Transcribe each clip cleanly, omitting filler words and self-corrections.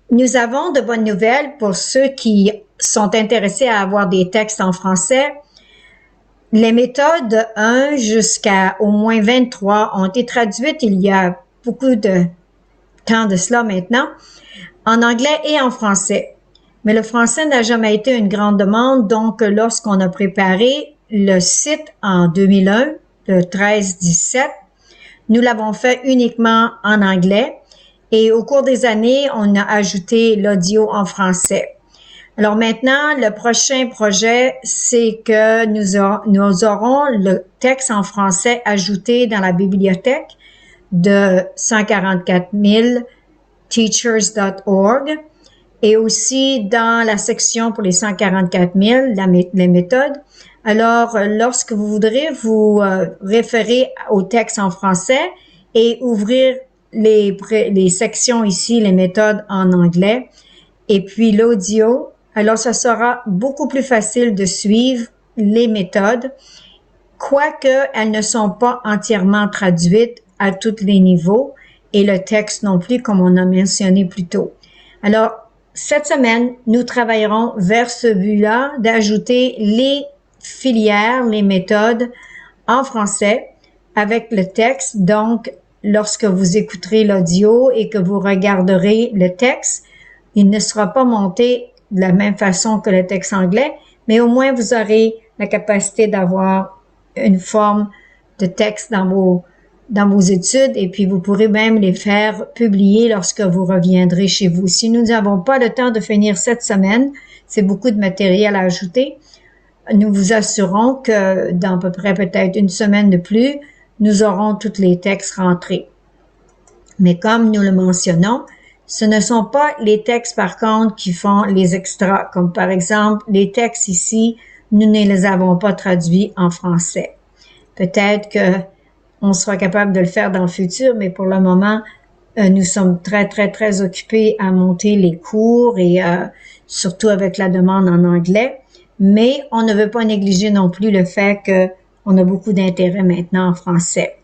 Nous avons de bonnes nouvelles pour ceux qui sont intéressés à avoir des textes en français. Les méthodes 1 jusqu'à au moins 23 ont été traduites il y a beaucoup de temps de cela maintenant, en anglais et en français. Mais le français n'a jamais été une grande demande, donc lorsqu'on a préparé le site en 2001, le 13-17, nous l'avons fait uniquement en anglais et au cours des années, on a ajouté l'audio en français. Alors maintenant, le prochain projet, c'est que nous aurons le texte en français ajouté dans la bibliothèque de 144 000 teachers.org et aussi dans la section pour les 144 000, les méthodes. Alors, lorsque vous voudrez vous référer au texte en français et ouvrir les sections ici, les méthodes en anglais, et puis l'audio, alors ça sera beaucoup plus facile de suivre les méthodes, quoique elles ne sont pas entièrement traduites à tous les niveaux et le texte non plus, comme on a mentionné plus tôt. Alors, cette semaine, nous travaillerons vers ce but-là d'ajouter les filières, les méthodes en français avec le texte. Donc, lorsque vous écouterez l'audio et que vous regarderez le texte, il ne sera pas monté de la même façon que le texte anglais, mais au moins vous aurez la capacité d'avoir une forme de texte dans vos études et puis vous pourrez même les faire publier lorsque vous reviendrez chez vous. Si nous n'avons pas le temps de finir cette semaine, c'est beaucoup de matériel à ajouter. Nous vous assurons que dans à peu près peut-être une semaine de plus, nous aurons tous les textes rentrés. Mais comme nous le mentionnons, ce ne sont pas les textes par contre qui font les extras, comme par exemple les textes ici, nous ne les avons pas traduits en français. Peut-être que on sera capable de le faire dans le futur, mais pour le moment, nous sommes très occupés à monter les cours et surtout avec la demande en anglais. Mais on ne veut pas négliger non plus le fait qu'on a beaucoup d'intérêt maintenant en français.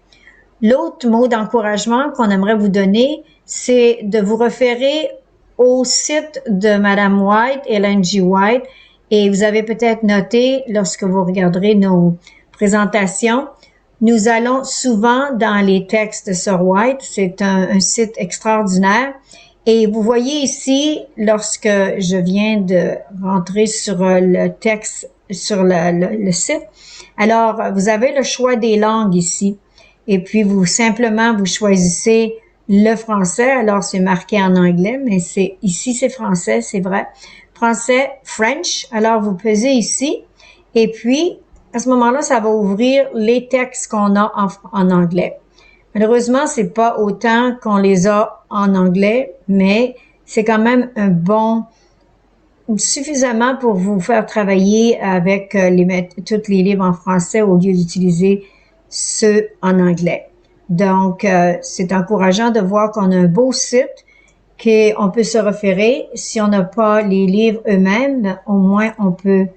L'autre mot d'encouragement qu'on aimerait vous donner, c'est de vous référer au site de Madame White, Ellen G. White, et vous avez peut-être noté lorsque vous regarderez nos présentations, nous allons souvent dans les textes de Sir White. C'est un site extraordinaire. Et vous voyez ici, lorsque je viens de rentrer sur le texte, sur le site, alors vous avez le choix des langues ici. Et puis vous choisissez le français. Alors c'est marqué en anglais, mais ici c'est français, c'est vrai. Français, French. Alors vous pesez ici. Et puis à ce moment-là, ça va ouvrir les textes qu'on a en anglais. Malheureusement, c'est pas autant qu'on les a en anglais, mais c'est quand même suffisamment pour vous faire travailler avec tous les livres en français au lieu d'utiliser ceux en anglais. Donc, c'est encourageant de voir qu'on a un beau site qu'on peut se référer. Si on n'a pas les livres eux-mêmes, au moins on peut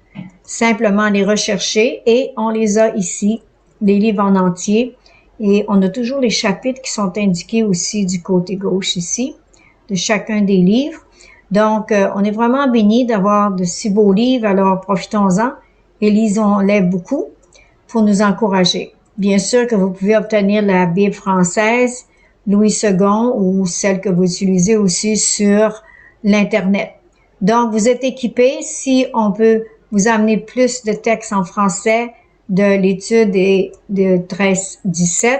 simplement les rechercher et on les a ici, les livres en entier. Et on a toujours les chapitres qui sont indiqués aussi du côté gauche ici, de chacun des livres. Donc, on est vraiment bénis d'avoir de si beaux livres, alors profitons-en et lisons-les beaucoup pour nous encourager. Bien sûr que vous pouvez obtenir la Bible française, Louis II ou celle que vous utilisez aussi sur l'Internet. Donc, vous êtes équipés si on peut vous amener plus de textes en français de l'étude de 13-17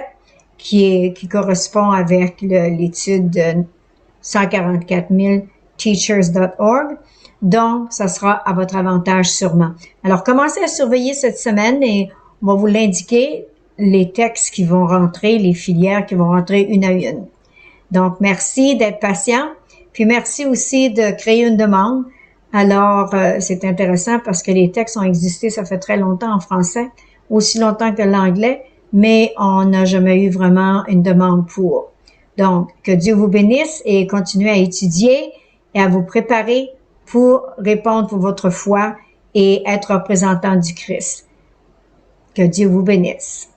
qui correspond avec l'étude de 144 000 teachers.org. Donc, ça sera à votre avantage sûrement. Alors, commencez à surveiller cette semaine et on va vous l'indiquer, les textes qui vont rentrer, les filières qui vont rentrer une à une. Donc, merci d'être patient. Puis, merci aussi de créer une demande. Alors, c'est intéressant parce que les textes ont existé, ça fait très longtemps en français, aussi longtemps que l'anglais, mais on n'a jamais eu vraiment une demande pour. Donc, que Dieu vous bénisse et continuez à étudier et à vous préparer pour répondre pour votre foi et être représentant du Christ. Que Dieu vous bénisse.